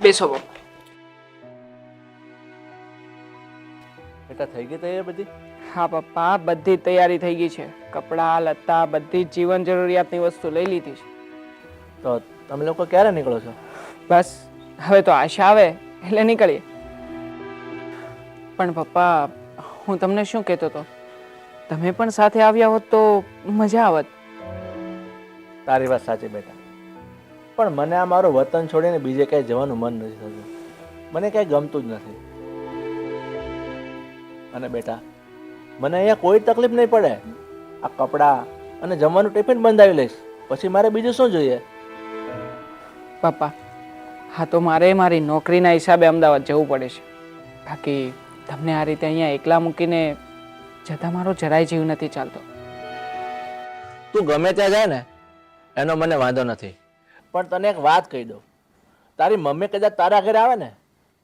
બેસો પપ્પા. બેટા થઈ ગઈ તૈયાર બધી? હા પપ્પા, બધી તૈયારી થઈ ગઈ છે. કપડાં લત્તા બધી જ જીવન જરૂરિયાતની વસ્તુ લઈ લીધી છે. તો તમે લોકો ક્યારે નીકળો છો? બસ હવે તો આશા આવે એટલે નીકળીએ. પણ પપ્પા, હું તમને શું કહેતો હતો, તમે પણ સાથે આવ્યા હોત તો મજા આવત. તારી વાત સાચી બેટા, પણ મને આ મારું વતન છોડીને બીજે ક્યાંય જવાનું મન નથી થતું. મને ક્યાંય ગમતું જ નથી. અને બેટા, મને અહીંયા કોઈ તકલીફ નહીં પડે. આ કપડાં અને જમવાનું ટિફિન બંધાવી લઈશ, પછી મારે બીજું શું જોઈએ? પપ્પા, હા તો મારે મારી નોકરીના હિસાબે અમદાવાદ જવું પડે છે. બાકી તમને આ રીતે અહીંયા એકલા મૂકીને જતા મારો જરાય જીવ નથી ચાલતો. તું ગમે ત્યાં જાય ને એનો મને વાંધો નથી, પણ તને એક વાત કહી દઉં. તારી મમ્મી કદાચ તારા ઘરે આવે ને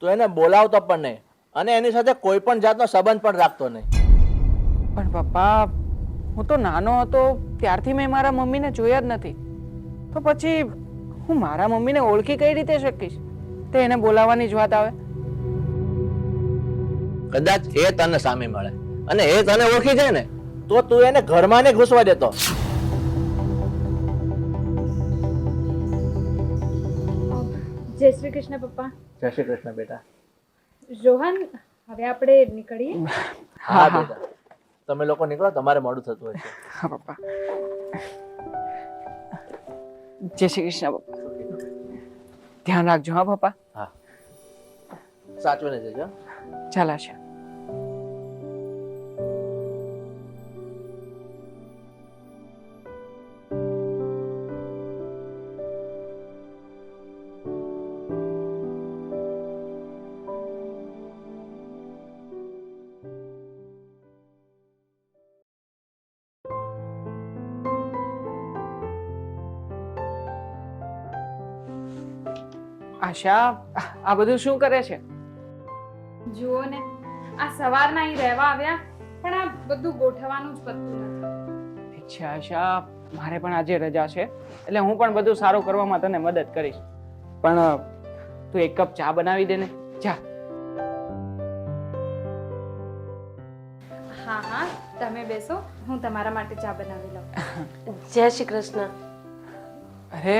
તો એને બોલાવતો પણ નહીં, અને એની સાથે કોઈ પણ જાતનો સંબંધ પણ રાખતો નહીં. પણ પપ્પા, હું તો નાનો હતો ત્યારથી મેં મારા મમ્મીને જોયા જ નથી. તો પછી હું મારા મમ્મીને ઓળખી કઈ રીતે શકીશ તે એને બોલાવવાની જ વાત આવે? કદાચ એ તને સામે મળે અને એ તને ઓળખી જાય ને તો તું એને ઘરમાં ને ઘૂસવા દેતો. જય શ્રી કૃષ્ણ પપ્પા. જય શ્રી કૃષ્ણ બેટા. રોહન, હવે આપણે નીકળીએ. હા બેટા, તમે લોકો નીકળો, તમારે મોડું થતું હોય છે. હા પપ્પા. જય શ્રી કૃષ્ણ પપ્પા. ધ્યાન રાખજો હા પપ્પા. હા, સાચવીને જજો. ચાલાશે. આશા, આ બધું શું કરે છે? જુઓ ને, આ સવારના અહીં રહેવા આવ્યા, પણ આ બધું ગોઠવવાનું જ પતતું નથી. ઠીક છે આશા, મારે પણ આજે રજા છે એટલે હું પણ બધું સારું કરવામાં તને મદદ કરીશ. પણ તું એક કપ ચા બનાવી દે ને. જા. હા હા, તમે બેસો, હું તમારા માટે ચા બનાવી લઉં. જય શ્રી કૃષ્ણ. અરે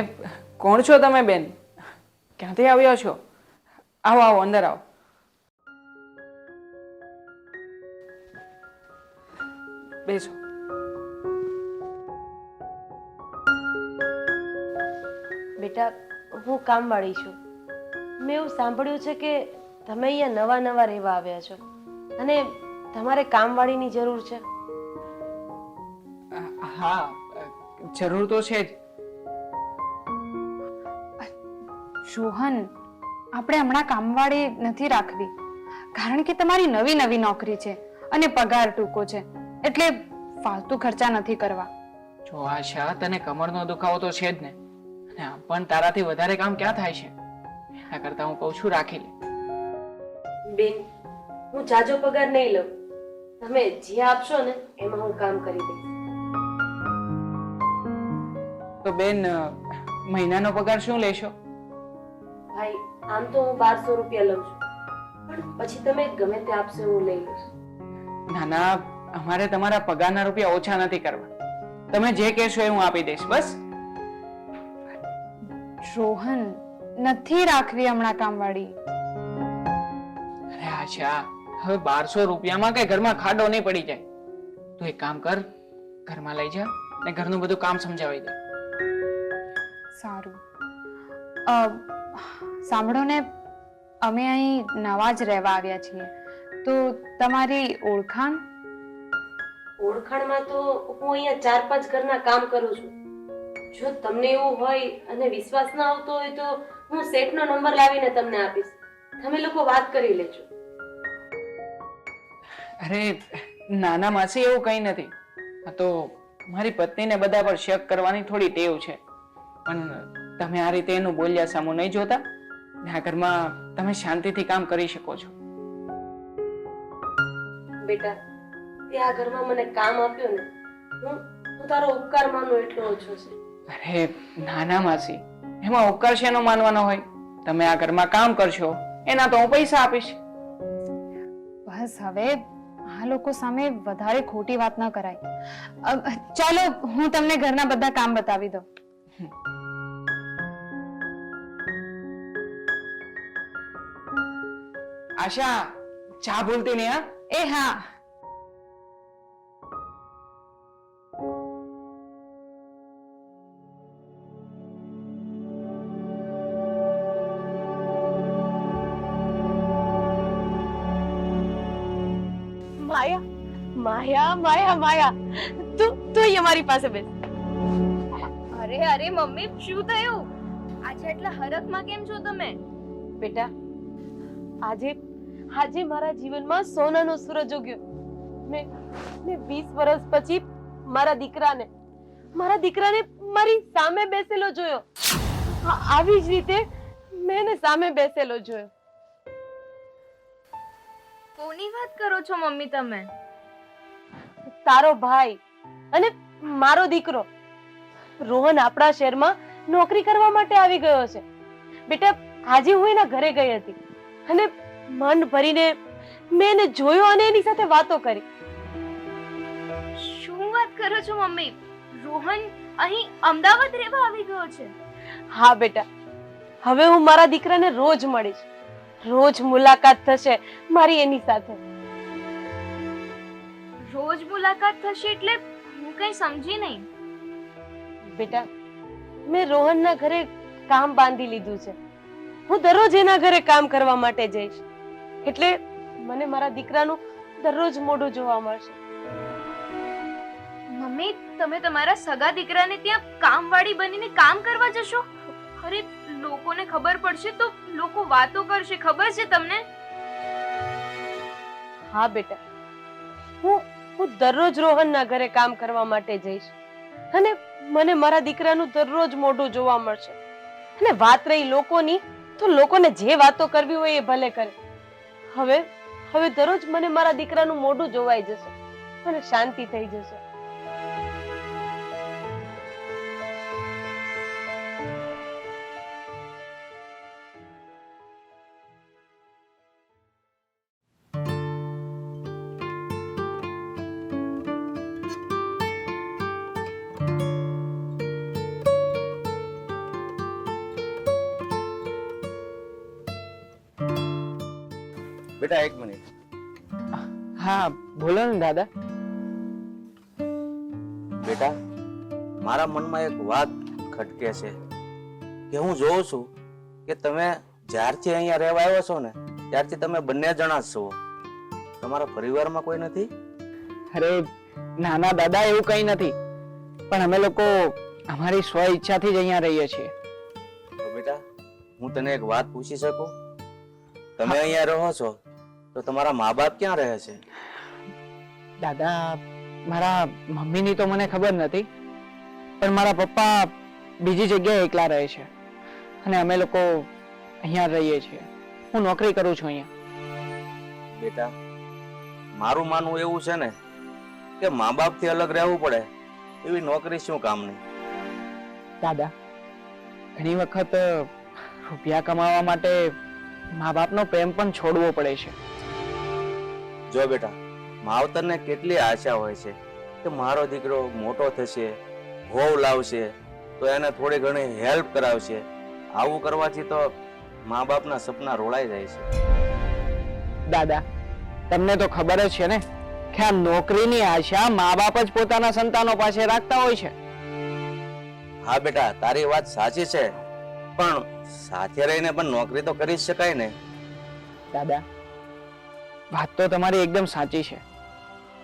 કોણ છો તમે બેન? ક્યાંથી આવ્યા છો? આવો આવો, અંદર આવો. બેસો. બેટા, હું કામવાળી છું. મેં એવું સાંભળ્યું છે કે તમે અહીંયા નવા નવા રહેવા આવ્યા છો અને તમારે કામવાળીની જરૂર છે. હા, જરૂર તો છે જ. રોહન, આપણે હમણાં કામવાળી નથી રાખવી, કારણ કે તમારી નવી નવી નોકરી છે અને પગાર ટૂંકો છે, એટલે ફાલતુ ખર્ચા નથી કરવા. જો આશા, તને કમરનો દુખાવો તો છે જ ને, અને આમ પણ તારાથી વધારે કામ ક્યાં થાય છે? એના કરતા હું કહું છું રાખી લે. બેન, હું જાજો પગાર નહીં લઉં. તમે જે આપશો ને એમાં હું કામ કરી દઈશ. તો બેન, મહિનાનો પગાર શું લેશો? ભાઈ, આમ તો હું 1200 રૂપિયા લઉં છું, પણ પછી તમે ગમે તે આપશો હું લઈ લઈશ. ના ના, અમારે તમારા પગારના રૂપિયા ઓછા નથી કરવા. તમે જે કહેશો એ હું આપી દઈશ. બસ. રોહન, નથી રાખવી હમણાં કામવાળી. અરે આશા, હવે 1200 રૂપિયામાં કઈ ઘરમાં ખાડો નહીં પડી જાય. તું એક કામ કર, ઘરમાં લઈ જા ને ઘરનું બધું કામ સમજાવી દે. સારું. સાંભળો ને, અમે અહીં નવા જ રહેવા આવ્યા છીએ, તો તમારી ઓળખાણ? ઓળખાણમાં તો હું અહીંયા 4-5 ઘરના કામ કરું છું. જો તમને એવું હોય અને વિશ્વાસ ના આવતો હોય તો હું શેઠનો નંબર લાવીને તમને આપીશ. તમે લોકો વાત કરી લેજો. અરે નાના માસી, એવું કઈ નથી. આ તો મારી પત્નીને બધા પર શક કરવાની થોડી ટેવ છે, પણ તમે આ રીતે એનું બોલ્યા સામું નહીં જોતા ને આ ઘરમાં તમે શાંતિથી કામ કરી શકો છો. બેટા, તે આ ઘરમાં મને કામ આપ્યું ને, હું તારો ઉપકાર માનું એટલો ઓછો છે. અરે નાના માસી, એમાં ઉપકાર શેનો માનવાનો હોય? તમે આ ઘરમાં કામ કરશો એના તો હું પૈસા આપીશ. બસ હવે આ લોકો સામે વધારે ખોટી વાત ન કરાય. ચાલો હું તમને ઘરના બધા કામ બતાવી દઉં. આશા, ચા ભૂલતી નહીં હા. એ હા. માયા માયા માયા માયા તું અહીંયા મારી પાસે બેસ. અરે અરે મમ્મી શું થયું? આજે એટલા હરખમાં કેમ છો તમે? બેટા આજે આજે મારા જીવનમાં સોનાનો સૂરજ ઉગ્યો. મેં 20 વર્ષ પછી મારા દીકરાને મારી સામે બેસેલો જોયો. આવી જ રીતે મેં એને સામે બેસેલો જોયો. કોની વાત કરો છો મમ્મી તમે? તારો ભાઈ અને મારો દીકરો રોહન આપણા શહેરમાં નોકરી કરવા માટે આવી ગયો છે. બેટા આજે હું એના ઘરે ગઈ હતી અને મન ભરીને મેં એને જોયો અને એની સાથે વાતો કરી. શું વાત કરો છો મમ્મી? રોહન અહીં અમદાવાદ રહેવા આવી ગયો છે? હા બેટા, હવે હું મારા દીકરાને રોજ મળીશ, રોજ મુલાકાત થશે મારી એની સાથે. રોજ મુલાકાત થશે એટલે હું કઈ સમજી નહીં. બેટા મેં રોહનના ઘરે કામ બાંધી લીધું છે. હું દરરોજ એના ઘરે કામ કરવા માટે જઈશ એટલે મને મારા દીકરાનું દરરોજ મોઢું જોવા મળશે. મમ્મી તમે તમારા સગા દીકરાને ત્યાં કામવાળી બનીને કામ કરવા જશો? અરે લોકોને ખબર પડશે તો લોકો વાતો કરશે, ખબર છે તમને? હા બેટા, હું દરરોજ રોહનના ઘરે કામ કરવા માટે જઈશ અને મને મારા દીકરાનું દરરોજ મોઢું જોવા મળશે. અને વાત રહી લોકોની, તો લોકોને જે વાતો કરવી હોય એ ભલે કરે. હવે દરરોજ મને મારા દીકરાનું મોઢું જોવાઈ જશે અને શાંતિ થઈ જશે. બેટા એક મિનિટ. હા બોલો ને દાદા. બેટા મારા મનમાં એક વાત ખટકે છે કે હું જોઉં છું કે તમે જ્યારથી અહીંયા રહેવા આવ્યો છો ને ત્યારથી તમે બંને જણા જ છો. તમારા પરિવારમાં કોઈ નથી? અરે નાના દાદા એવું કઈ નથી, પણ અમે લોકો અમારી સ્વ ઈચ્છાથી જ અહીંયા રહીએ છીએ. તો બેટા હું તને એક વાત પૂછી શકું? તમે અહીંયા રહો છો તો તમારા મા બાપ ક્યાં રહે છે? દાદા મારા મમ્મીની તો મને ખબર નથી, પણ મારા પપ્પા બીજી જગ્યાએ એકલા રહે છે અને અમે લોકો અહીંયા રહીએ છીએ. હું નોકરી કરું છું અહીંયા. બેટા મારું માનવું એવું છે ને કે મા બાપ થી અલગ રહેવું પડે એવી નોકરી શું કામની? દાદા ઘણી વખત રૂપિયા કમાવા માટે મા બાપનો પ્રેમ પણ છોડવો પડે છે. જો બેટા માવતરને કેટલી આશા હોય છે કે મારો દીકરો મોટો થશે, વહુ લાવશે તો એને થોડી ઘણી હેલ્પ કરાવશે. આવું કરવાથી તો મા બાપના સપના રોળાઈ જાય છે. દાદા તમને તો ખબર જ છે ને કે આ નોકરીની આશા મા બાપ જ પોતાના સંતાનો પાસે રાખતા હોય છે. હા બેટા તારી વાત સાચી છે, પણ સાથે રહીને પણ નોકરી તો કરી જ શકાય ને. દાદા વાત તો તમારી એકદમ સાચી છે,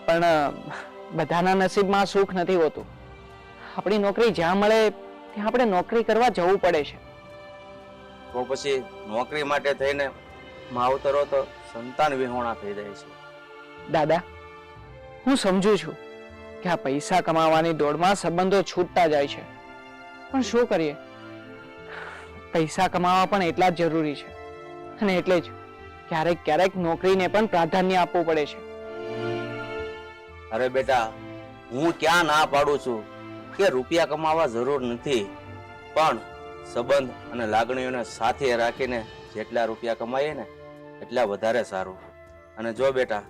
પણ બધાના નસીબમાં સુખ નથી હોતું. આપણી નોકરી જ્યાં મળે ત્યાં આપણે નોકરી કરવા જવું પડે છે. તો પછી નોકરી માટે થઈને માવતરો તો સંતાન વિહોણા થઈ જાય છે. દાદા હું સમજુ છું કે આ પૈસા કમાવાની દોડમાં સંબંધો છૂટતા જાય છે, પણ શું કરીએ, પૈસા કમાવા પણ એટલા જ જરૂરી છે અને એટલે જ ક્યારેક ક્યારેક નોકરીને પણ પ્રાધાન્ય આપવું પડે છે. અરે બેટા હું ક્યાં ના પાડું છું કે રૂપિયા કમાવા જરૂર નથી, પણ સંબંધ અને લાગણીઓને સાથે રાખીને જેટલા રૂપિયા કમાઈએ ને એટલા વધારે સારું. અને જો બેટા,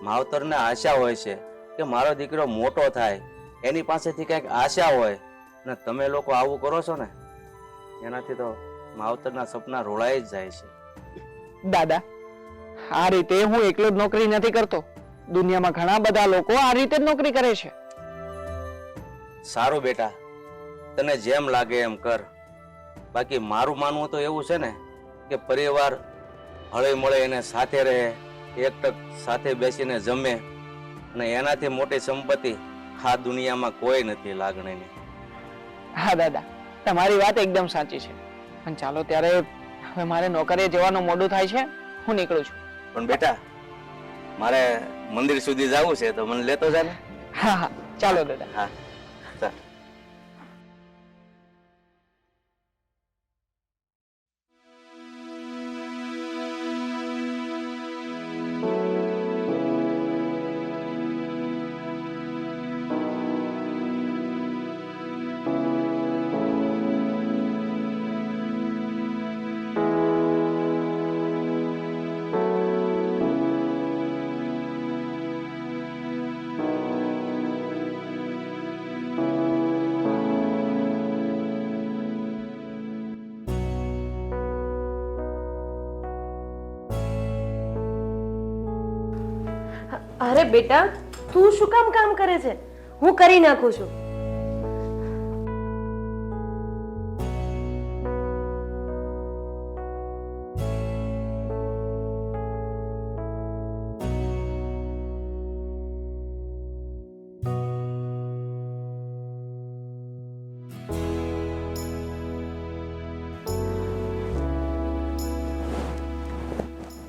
માવતરને આશા હોય છે કે મારો દીકરો મોટો થાય, એની પાસેથી કંઈક આશા હોય, અને તમે લોકો આવું કરો છો ને, એનાથી તો માવતરના સપના રોળાઈ જ જાય છે. દાદા, આ રીતે હું એકલો જ નોકરી નથી કરતો. દુનિયામાં ઘણા બધા લોકો આ રીતે જ નોકરી કરે છે. સારું બેટા, તને જેમ લાગે એમ કર. બાકી મારું માનવું તો એવું છે ને કે પરિવાર હળે મળે એને સાથે રહે, એકટક સાથે બેસીને જમે, અને એનાથી મોટી સંપત્તિ આ દુનિયામાં કોઈ નથી લાગણીની. હા દાદા, તમારી વાત એકદમ સાચી છે. પણ ચાલો ત્યારે, હવે મારે નોકરીએ જવાનું મોડું થાય છે, હું નીકળું છું. પણ બેટા, મારે મંદિર સુધી જવું છે, તો મને લેતો જા ને. હા હા, ચાલો દાદા. હા, ચાલ. અરે બેટા, તું શું કામ કરે છે? હું કરી નાખું છું.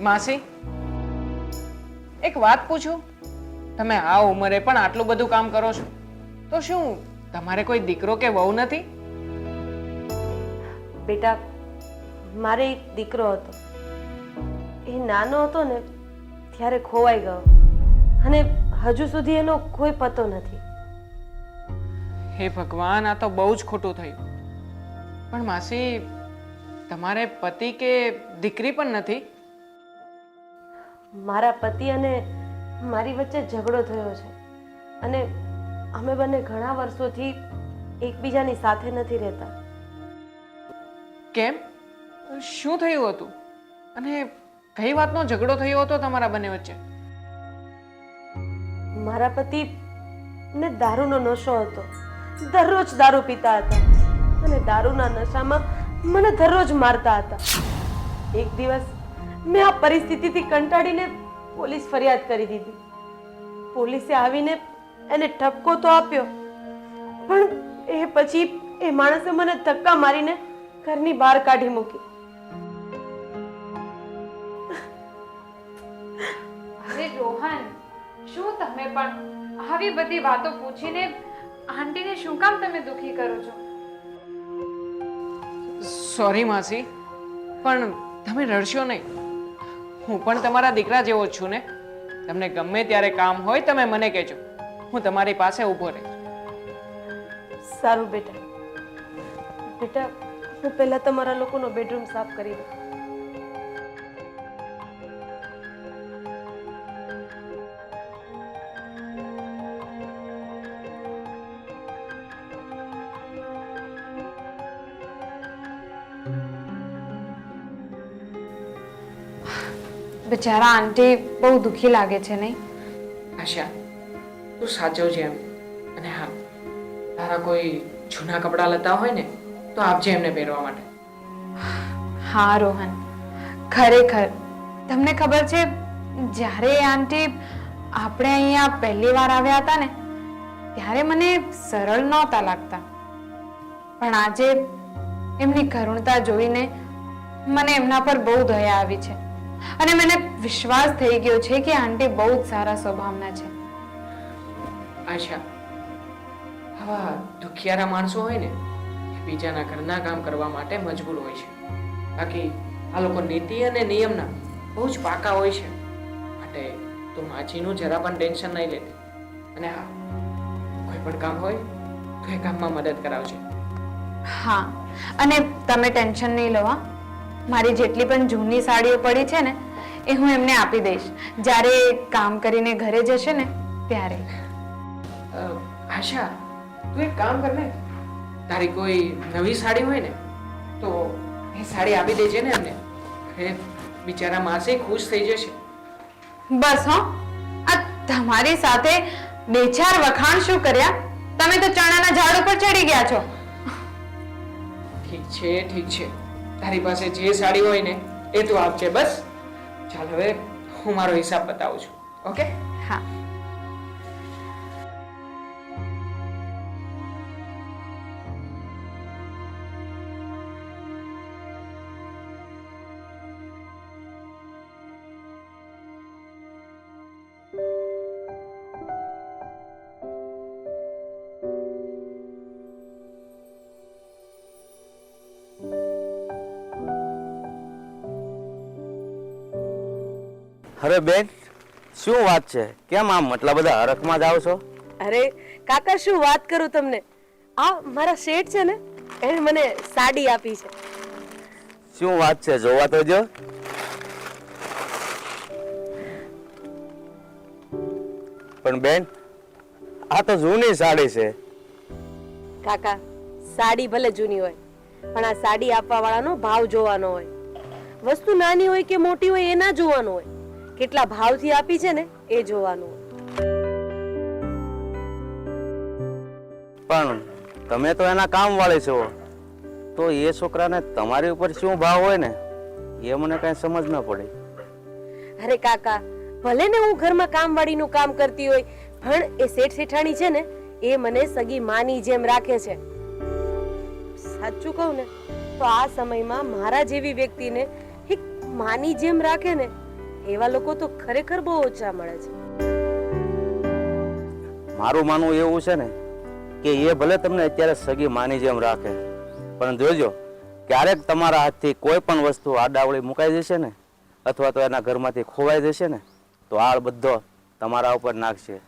માસી, એક વાત પૂછું? તમે આ ઉંમરે પણ આટલું બધું કામ કરો છો, તો શું તમારે કોઈ દીકરો કે વહુ નથી? બેટા, મારે એક દીકરો હતો. એ નાનો હતો ને ત્યારે ખોવાઈ ગયો, અને હજુ સુધી એનો કોઈ પતો નથી. હે ભગવાન, આ તો બહુ જ ખોટું થયું. પણ માસી, તમારે પતિ કે દીકરી પણ નથી? મારા પતિ અને મારી વચ્ચે ઝઘડો થયો છે, અને અમે બંને ઘણા વર્ષોથી એકબીજાની સાથે નથી રહેતા. કેમ? શું થયું હતું? અને કઈ વાતનો ઝઘડો થયો હતો તમારા બંને વચ્ચે? મારા પતિ ને દારૂનો નશો હતો. દરરોજ દારૂ પીતા હતા, અને દારૂના નશામાં મને દરરોજ મારતા હતા. એક દિવસ મેં આ પરિસ્થિતિથી કંટાળીને પોલીસ ફરિયાદ કરી દીધી. પોલીસે આવીને એને ઠપકો તો આપ્યો, પણ એ પછી એ માણસે મને ધક્કા મારીને ઘરની બહાર કાઢી મૂકી. અરે રોહન, શું તમે પણ આવી બધી વાતો પૂછીને આંટીને શું કામ તમે દુખી કરો છો? સોરી માસી, પણ તમે રડશો નહીં. હું પણ તમારા દીકરા જેવો જ છું ને. તમને ગમે ત્યારે કામ હોય તમે મને કહેજો, હું તમારી પાસે ઊભો રહીશ. સારું બેટા. બેટા, હું પહેલા તમારા લોકોનો બેડરૂમ સાફ કરી દઉં. બિચારા આંટી બહુ દુખી લાગે છે, નહીં? આશા, તું સાચવજે એમ. અને હા, તારા કોઈ જૂના કપડાં લતા હોય ને તો આપજે એમને પહેરવા માટે. હા રોહન, ખરેખર તમને ખબર છે, જ્યારે એ આંટી આપણે અહીંયા પહેલી વાર આવ્યા હતા ને ત્યારે મને સરળ નહોતા લાગતા, પણ આજે એમની કરુણતા જોઈને મને એમના પર બહુ દયા આવી છે, અને મને વિશ્વાસ થઈ ગયો છે કે આંટી બહુ જ સારા સ્વભાવના છે. આશા, આવા દુખિયારા માણસો હોય ને એ બીજાના ઘરના કામ કરવા માટે મજબૂર હોય છે. બાકી આ લોકો નીતિ અને નિયમના બહુ જ પાકા હોય છે. માટે તું માજીનું જરા પણ ટેન્શન નહીં લેતી. અને હા, કોઈ પણ કામ હોય તો એ કામમાં મદદ કરાવજે. હા, અને તમે ટેન્શન નહીં લો. હા, મારી જેટલી પણ જૂની સાડીઓ પડી છે ને એ હું એમને આપી દઈશ જ્યારે એ કામ કરીને ઘરે જશે ને ત્યારે. આશા, તું એક કામ કર ને, તારી કોઈ નવી સાડી હોય ને તો એ સાડી આપી દેજે ને એમને. એ બિચારા માસી ખુશ થઈ જશે. બસ હો, આ તમારી સાથે બે ચાર વખાણ શું કર્યા, તમે તો ચણાના ઝાડ ઉપર ચડી ગયા છો. ઠીક છે, ઠીક છે, તારી પાસે જે સાડી હોય ને એ તું આપજે બસ. ચાલ હવે હું મારો હિસાબ બતાવું છું. ઓકે? હા. અરે બેન, શું વાત છે? કેમ આમ એટલા બધા હરખમાં જ આવો છો? અરે કાકા, શું વાત કરું તમને. આ મારા શેઠ છે ને, એને મને સાડી આપી છે. શું વાત છે? જોવા તો જો. પણ બેન, આ તો જૂની સાડી છે. કાકા, સાડી ભલે જૂની હોય પણ આ સાડી આપવા વાળાનો ભાવ જોવાનો હોય. વસ્તુ નાની હોય કે મોટી હોય એ ના જોવાનું હોય, કેટલા ભાવથી આપી છે ને એ જોવાનું હોય. પણ તમે તો એના કામ વાળી છો, તો એ છોકરાને તમારી ઉપર શું ભાવ હોય ને એ મને કઈ સમજ ન પડી. અરે કાકા, ભલે ને હું ઘરમાં કામવાળીનું કામ કરતી હોય પણ એ શેઠ શેઠાણી છે ને એ મને સગી માની જેમ રાખે છે. સાચું કહું ને તો આ સમયમાં મારા જેવી વ્યક્તિને એક માની જેમ રાખે ને એવા લોકો તો ખરેખર બહુ ઓછા મળે છે. મારું માનવું એવું છે ને કે એ ભલે તમને અત્યારે સગી માની જેમ રાખે, પણ જોજો ક્યારેક તમારા હાથથી કોઈ પણ વસ્તુ આડાવળી મુકાઈ જશે ને અથવા તો એના ઘરમાંથી ખોવાઈ જશે ને તો આળ બધો તમારા ઉપર નાખશે.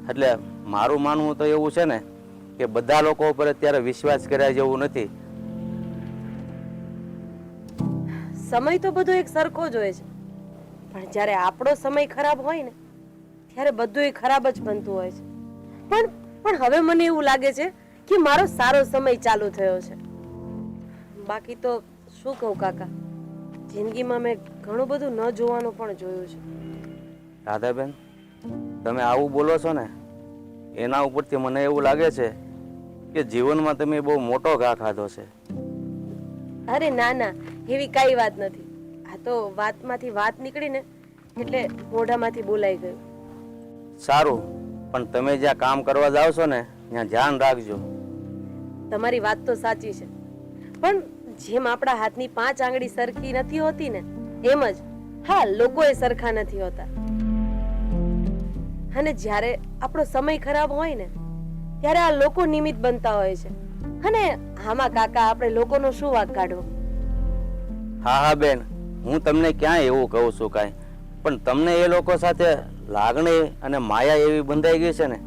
એટલે મારું માનવું તો એવું છે ને કે બધા લોકો ઉપર અત્યારે વિશ્વાસ કર્યા જેવું નથી. સમય તો બધો એક સરખો જ હોય છે, પણ જ્યારે આપણો સમય ખરાબ હોય ને ત્યારે બધું ખરાબ જ બનતું હોય છે. પણ હવે મને એવું લાગે છે કે મારો સારો સમય ચાલુ થયો છે. બાકી તો શું કહું કાકા, જિંદગીમાં મેં ઘણું બધું ન જોવાનું પણ જોયું છે. રાધાબેન, તમે આવું બોલો છો ને એના ઉપરથી મને એવું લાગે છે કે જીવનમાં તમે બહુ મોટો ઘા ખાધો છે. અરે ના ના, એવી કઈ વાત નથી. આ તો વાતમાંથી વાત નીકળીને એટલે મોઢામાંથી બોલાઈ ગયું. સારું, પણ તમે જ્યાં કામ કરવા જાવ છો ને ત્યાં ધ્યાન રાખજો. તમારી વાત તો સાચી છે, પણ જેમ આપણા હાથની 5 આંગળી સરખી નથી હોતી ને એમ જ હા, લોકો એ સરખા નથી હોતા. અને જ્યારે આપણો સમય ખરાબ હોય ને ત્યારે આ લોકો નિમિત્ત બનતા હોય છે. અને આમાં કાકા આપણે લોકોનો શું વાંક કાઢવો? હા હા બેન, હું તમને ક્યાં એવું કહું છું કાંઈ, પણ તમને એ લોકો સાથે લાગણી અને માયા એવી બંધાઈ ગઈ છે ને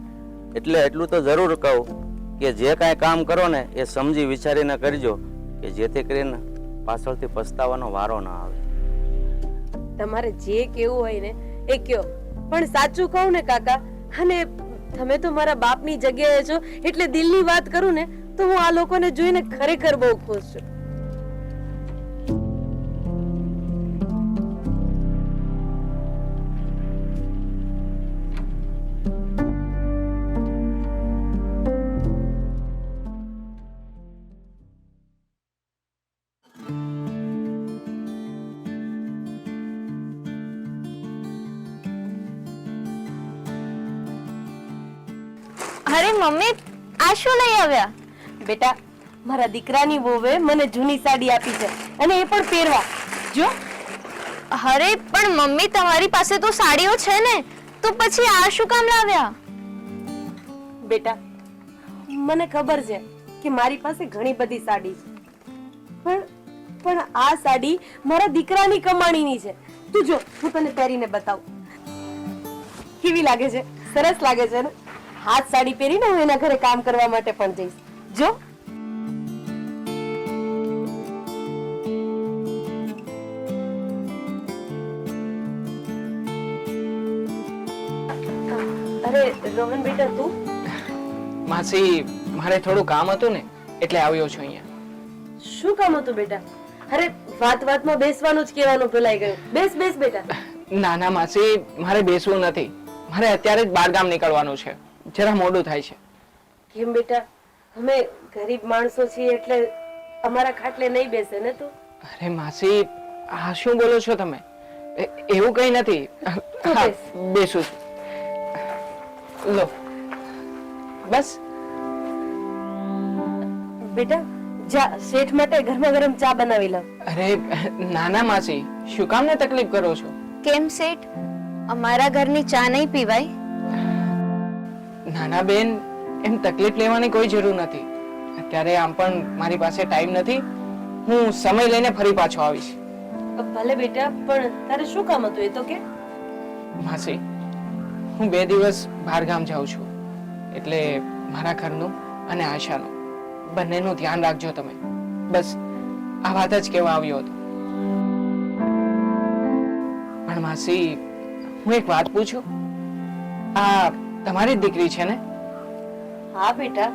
એટલે એટલું તો જરૂર કહું કે જે કાંઈ કામ કરો ને એ સમજી વિચારીને કરજો કે જેથી કરીને પાછળથી પસ્તાવાનો વારો ના આવે. તમારે જે કેવું હોય ને એ કયો, પણ સાચું કહું ને કાકા, અને તમે તો મારા બાપની જગ્યાએ છો એટલે દિલની વાત કરું ને તો હું આ લોકોને જોઈને ખરેખર બહુ ખુશ છું. અરે મમ્મી, આ શું લઈ આવ્યા? બેટા, મારા દીકરાની વહુએ મને જૂની સાડી આપી છે અને એ પણ પહેરવા. જો. અરે પણ મમ્મી, તમારી પાસે તો સાડીઓ છે ને, તો પછી આ શું કામ લાવ્યા? બેટા, મને ખબર છે કે મારી પાસે ઘણી બધી સાડી છે, પણ આ સાડી મારા દીકરાની કમાણીની છે. તું જો, હું તને પહેરીને બતાવું. કેવી લાગે છે? સરસ લાગે છે ને? હાથ સાડી પહેરીને હું એના ઘરે કામ કરવા માટે પણ જઈશ. જો. અરે રોહન બેટા તું માસી મારે થોડું કામ હતું ને એટલે આવ્યો છું અહીંયા. શું કામ હતું બેટા? અરે વાત વાતમાં બેસવાનું જ કહેવાનું ભૂલાઈ ગયું. બેસ બેસ બેટા. ના ના માસી મારે બેસવું નથી, મારે અત્યારે જ બહાર ગામ નીકળવાનું છે, જરા મોડું થાય છે. કેમ બેટા? અમે ગરીબ માણસો છીએ એટલે અમારા ખાટલે નહીં બેસે ને તું? અરે માસી આ શું બોલો છો તમે? એવું કઈ નથી. તું હા, બેસ. બેસું છું. લો બસ. બેટા જા શેઠ માટે ગરમા ગરમ ચા બનાવી લાવ. અરે ના ના માસી, શું કામ ને તકલીફ કરો છો? કેમ શેઠ, અમારા ઘરની ચા નહીં પીવાય? નાના બેન, એમ તકલીફ લેવાની કોઈ જરૂર નથી. અત્યારે આમ પણ મારી પાસે ટાઈમ નથી, હું સમય લઈને ફરી પાછો આવીશ. ભલે બેટા, પણ તારે શું કામ હતું એ તો કે? માસી હું 2 દિવસ બહાર ગામ જાઉં છું, એટલે મારા ઘરનું અને આશાનું બંનેનું ધ્યાન રાખજો તમે. બસ આ વાત જ કહેવા આવ્યો હતો. પણ માસી હું એક વાત પૂછું, આ તમારી જ દીકરી છે ને? હા બેટા,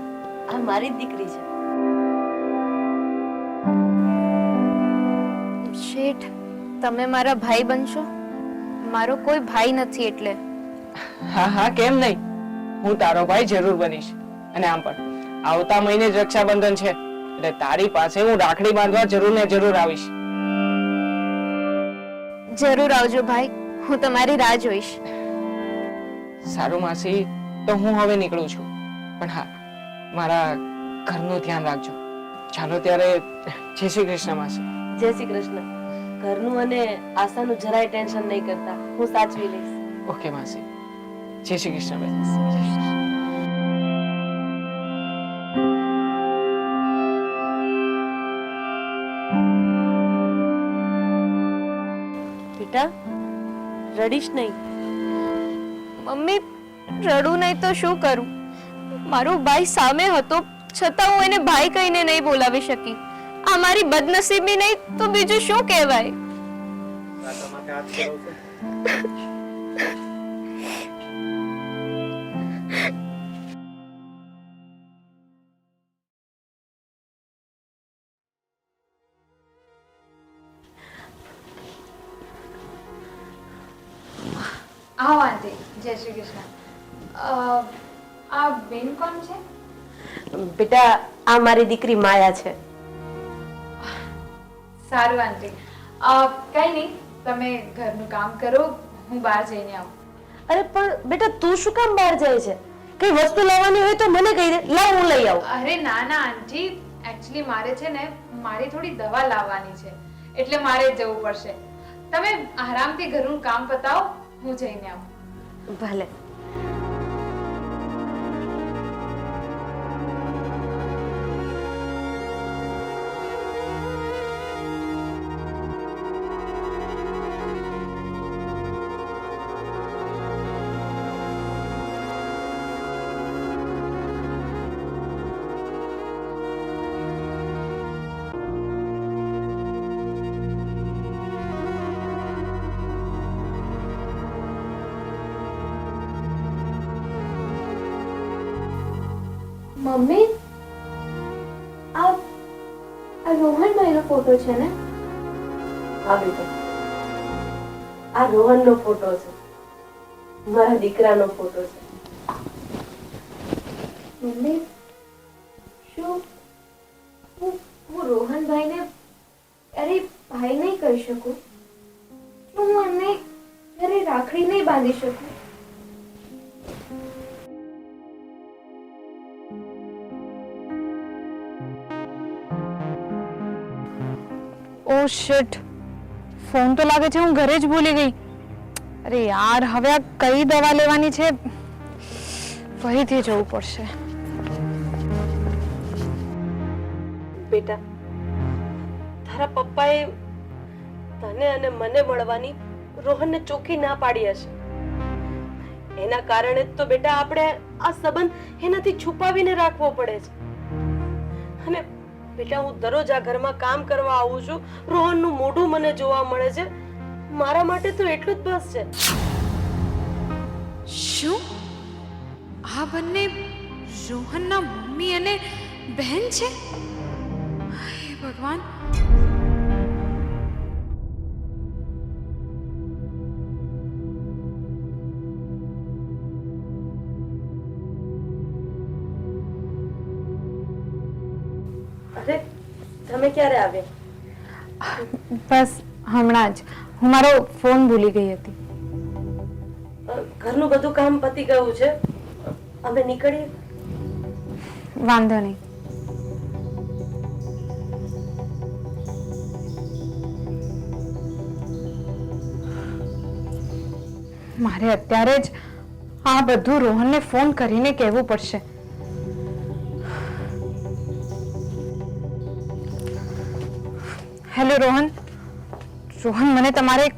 આ મારી જ દીકરી છે. શેઠ, તમે મારા ભાઈ બનશો? મારો કોઈ ભાઈ નથી એટલે. હા હા, કેમ નહીં, હું તારો ભાઈ જરૂર બનીશ. અને આમ પણ આવતા મહિને જ રક્ષાબંધન છે, એટલે તારી પાસે હું રાખડી બાંધવા જરૂર ને જરૂર આવીશ. જરૂર આવજો ભાઈ, હું તમારી રાહ જોઈશ. સારું માસી, તો હું હવે નીકળું છું. પણ હા, મારા ઘરનું ધ્યાન રાખજો. ચાલો ત્યારે, જય શ્રી કૃષ્ણ માસી. જય શ્રી કૃષ્ણ. ઘરનું અને આશાનું જરાય ટેન્શન નહીં કરતા, હું સાચવી લઈશ. ઓકે માસી, જય શ્રી કૃષ્ણ બેન. બેટા રડીશ નહીં. મમ્મી, રડું નહીં તો શું કરું? મારો ભાઈ સામે હતો, છતાં હું એને ભાઈ કહીને નહીં બોલાવી શકી. આ મારી બદનસીબી નહીં તો બીજું શું કહેવાય? આવો આંટી. જય શ્રી કૃષ્ણ. આ બેન કોણ છે? બેટા આ મારી દીકરી માયા છે. સારું આંટી, કઈ નહીં, તમે ઘરનું કામ કરો, હું બહાર જઈને આવું. અરે પણ બેટા તું શું કામ બહાર જાય છે? કઈ વસ્તુ લાવવાની હોય તો મને કહી દે, લાવ હું લઈ આવું. અરે ના ના આંટી, એકચ્યુઅલી મારે છે ને મારી થોડી દવા લાવવાની છે, એટલે મારે જ જવું પડશે. તમે આરામથી ઘરનું કામ પતાવો, હું જઈને આવું. ભલે. મમ્મી, આ રોહનભાઈનો ફોટો છે ને? હા બેટા, આ રોહનનો ફોટો છે, મારા દીકરાનો ફોટો છે. મમ્મી, શું હું રોહનભાઈને અરે ભાઈ નહીં કહી શકું? શું હું એમને અરે રાખડી નહીં બાંધી શકું? ઓ શિટ, ફોન તો લાગે છે હું ઘરે જ ભૂલી ગઈ. અરે યાર, હવે આ કઈ દવા લેવાની છે? ફરીથી જવું પડશે. બેટા તારા પપ્પાએ તને અને મને મળવાની રોહનને ચોખ્ખી ના પાડી હશે. એના કારણે જ તો બેટા આપણે આ સંબંધ એનાથી છુપાવીને રાખવો પડે છે. અને બેટા હું દરરોજ આ ઘરમાં કામ કરવા આવું છું, રોહનનું મોઢું મને જોવા મળે છે, મારા માટે તો એટલું જ બસ છે. શું આ બંને રોહનના મમ્મી અને બહેન છે? હે ભગવાન! અરે તમે ક્યારે આવ્યા? બસ હમણાં જ. હું મારો ફોન ભૂલી ગઈ હતી. ઘરનું બધું કામ પતી ગયું છે, અમે નીકળીએ. વાંધો નહીં. મારે અત્યારે જ આ બધું રોહનને ફોન કરીને કહેવું પડશે. હેલો રોહન. રોહન, મને તમારે એક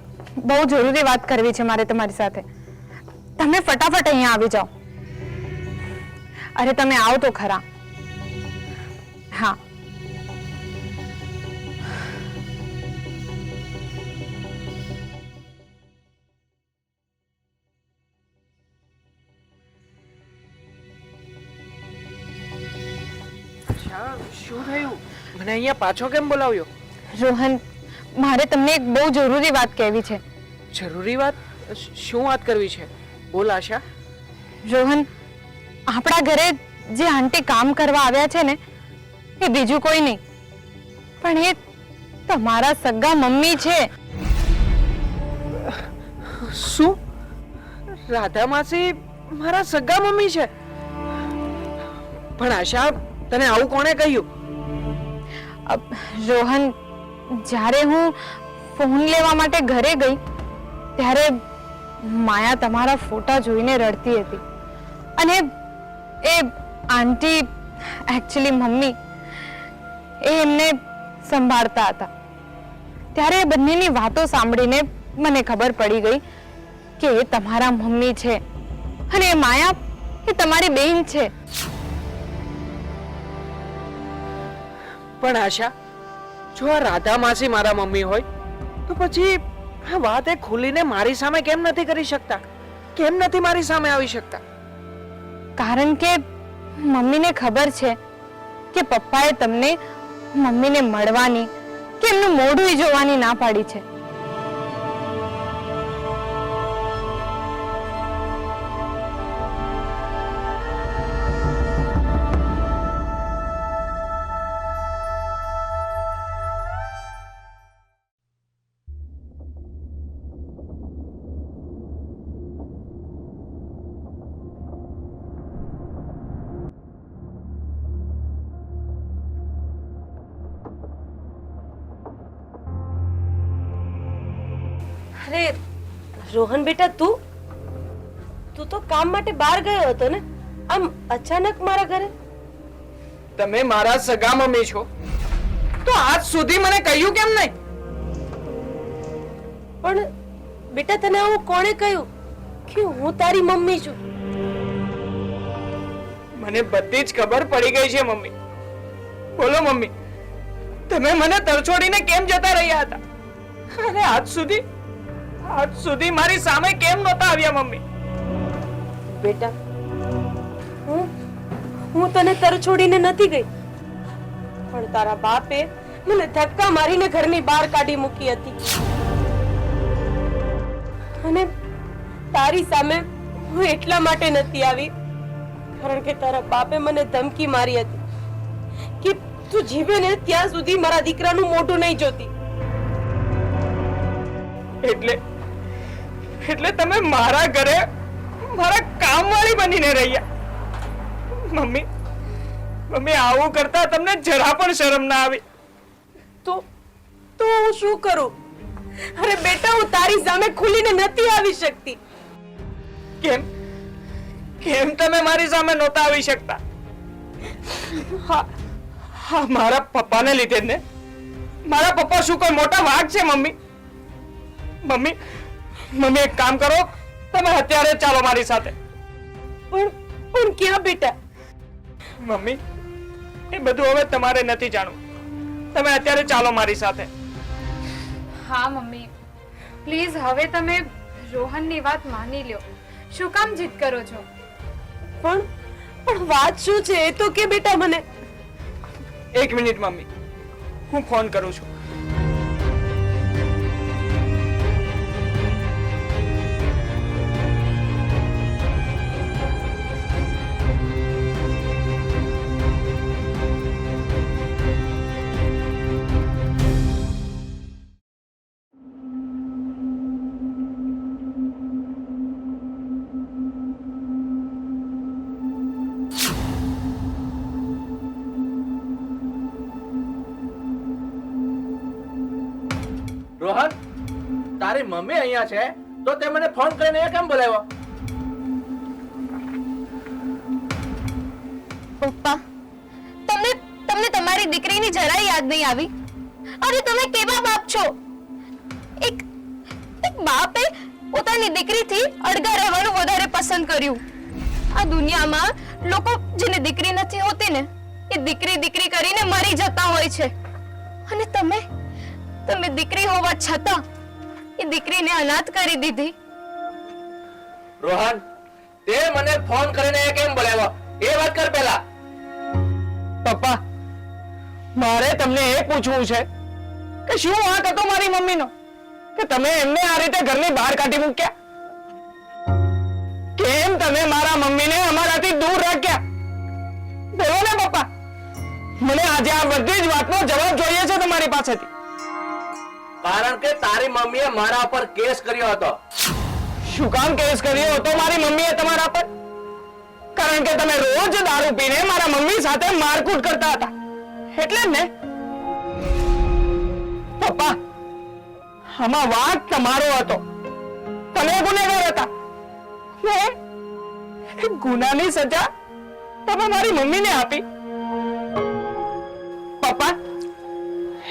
બહુ જરૂરી વાત કરવી છે. મારે તમારી સાથે. તમે ફટાફટ અહીંયા આવી જાઓ. અરે તમે આવો તો ખરા. હા. શું થયું? મને અહીંયા પાછો કેમ બોલાવ્યો? રોહન, મારે તમને એક બહુ જરૂરી વાત કહેવી છે. જરૂરી વાત? શું વાત કરવી છે? બોલ આશા. રોહન, આપણા ઘરે જે આંટી કામ કરવા આવ્યા છે ને, એ બીજું કોઈ નહીં પણ એ તમારા સગા મમ્મી છે. શું? રાધા માસી મારા સગા મમ્મી છે? પણ આશા, તને આવું કોણે કહ્યું? રોહન, જ્યારે હું ફોન લેવા માટે ઘરે ગઈ ત્યારે માયા તમારા ફોટા જોઈને રડતી હતી અને એ આંટી, એકચ્યુઅલી મમ્મી, એ એમને સંભાળતા હતા. ત્યારે એ બંનેની વાતો સાંભળીને મને ખબર પડી ગઈ કે એ તમારા મમ્મી છે અને એ માયા એ તમારી બહેન છે. પણ આશા, જો આ રાધા માસી મારા મમ્મી હોય તો પછી આ વાત એ ખુલીને મારી સામે કેમ નથી કરી શકતા? કેમ નથી મારી સામે આવી શકતા? કારણ કે મમ્મીને ખબર છે કે પપ્પાએ તમને મમ્મીને મળવાની કે એમનું મોઢું જોવાની ના પાડી છે. અરે રોહન બેટા, તું તો કામ માટે બહાર ગયો હતો ને, આમ અચાનક મારા ઘરે? તમે મારા સગા મમ્મી છો તો આજ સુધી મને કહ્યું કેમ નહીં? પણ બેટા, તને આવું કોણે કહ્યું કે હું તારી મમ્મી છું? મને બધી જ ખબર પડી ગઈ છે મમ્મી. બોલો મમ્મી, તમે મને તરછોડીને કેમ જતા રહ્યા હતા અને આજ સુધી મારી સામે કેમ નહોતા આવ્યા મમ્મી? બેટા, હું તને તરછોડીને નથી ગઈ, પણ તારા બાપે મને ધક્કા મારીને ઘરની બહાર કાઢી મૂકી હતી અને તારી સામે હું એટલા માટે નથી આવી કારણ કે તારા બાપે મને ધમકી મારી હતી કે તું જીવે ને ત્યાં સુધી મારા દીકરાનું મોઢું નહીં જોતી. એટલે તમે મારા ઘરે મારા કામવાળી બનીને રહ્યા? મમ્મી, આવું કરતા તમને જરા પણ શરમ ના આવી? તો હું શું કરું? અરે બેટા, હું તારી સામે ખુલીને નથી આવી શકતી. કેમ તમે મારી સામે નહોતા આવી શકતા? હા, મારા પપ્પાને લીધે ને? મારા પપ્પા શું કોઈ મોટા વાઘ છે મમ્મી? મમ્મી એક કામ કરો, તમે અત્યારે ચાલો મારી સાથે. પણ ક્યાં બેટા? મમ્મી, એ બધું હવે તમારે નથી જાણવું. તમે અત્યારે ચાલો મારી સાથે. હા મમ્મી, પ્લીઝ હવે તમે રોહનની વાત માની લ્યો. શું કામ જીદ કરો છો? પણ વાત શું છે એ તો કે બેટા મને. 1 મિનિટ મમ્મી, હું ફોન કરું છું. રોહન, તારી મમ્મી અહીંયા છે તો તે મને ફોન કરીને એ કેમ બોલાવ્યો? પપ્પા, તમને તમને તમારી દીકરીની જરાય યાદ નહીં આવી? અરે તમે કેવા બાપ છો? એક એક બાપે પોતાની દીકરીથી અળગા રહેવાનું વધારે પસંદ કર્યું. આ દુનિયામાં લોકો જેને દીકરી નથી હોતી ને એ દીકરી દીકરી કરીને મરી જતા હોય છે. અને તમે દીકરી હોવા છતાં એ દીકરીને અનાથ કરી દીધી. રોહન, તે મને ફોન કરીને એ કેમ બોલાવ્યો એ વાત કર પહેલા. પપ્પા, મારે તમને એ પૂછવું છે કે શું વાંક હતો મારી મમ્મીનો કે તમે એમને આ રીતે ઘરની બહાર કાઢી મૂક્યા? કેમ તમે મારા મમ્મીને અમારાથી દૂર રાખ્યા? બોલો ને પપ્પા, મને આજે આ બધી જ વાતનો જવાબ જોઈએ છે તમારી પાસેથી. કારણ કે તારી મમ્મીએ મારા ઉપર કેસ કર્યો હતો. શું કામ કેસ કર્યો હતો મારી મમ્મીએ તમારા પર? કારણ કે તમે રોજ દારૂ પીને મારા મમ્મી સાથે મારકૂટ કરતા હતા એટલે જ ને? પપ્પા, આમાં વાંક તમારો હતો. તમે ગુનેગાર હતા. ગુનાની સજા તમે મારી મમ્મીને આપી. પપ્પા,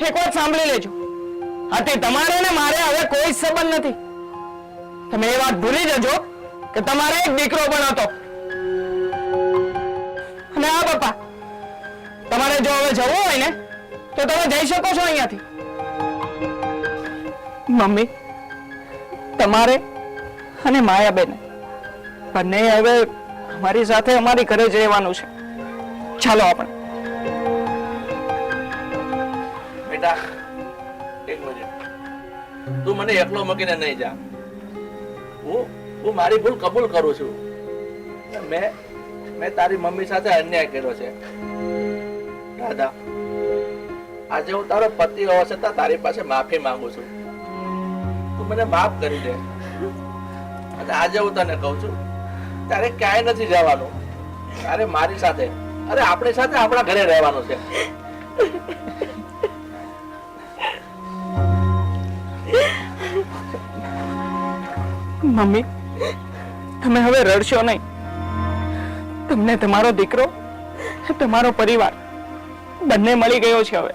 એક વાત સાંભળી લેજો. આથી તમારે ને મારે હવે કોઈ સંબંધ નથી. તમે એ વાત ભૂલી જજો કે તમારે એક દીકરો પણ હતો. અને હા પપ્પા, તમારે જો હવે જવું હોય ને તો તમે જઈ શકો છો અહીંયાથી. મમ્મી, તમારે અને માયાબેન બંને હવે અમારી સાથે અમારી ઘરે જ રહેવાનું છે. ચાલો આપણે. બેટા, એક મિનિટ, તું મને એકલો મૂકીને નહીં જા. હું મારી ભૂલ કબૂલ કરું છું. મેં તારી મમ્મી સાથે અન્યાય કર્યો છે. દાદા, આજે હું તારો પતિ હોવા છતાં તારી પાસે માફી માંગુ છું. તું મને માફ કરી દે. અને આજે હું તને કહું છું, તારે ક્યાંય નથી જવાનું. તારે મારી સાથે, અરે આપણી સાથે આપણા ઘરે રહેવાનું છે. મમ્મી, તમે હવે રડશો નહીં. તમને તમારો દીકરો, તમારો પરિવાર બંને મળી ગયો છે હવે.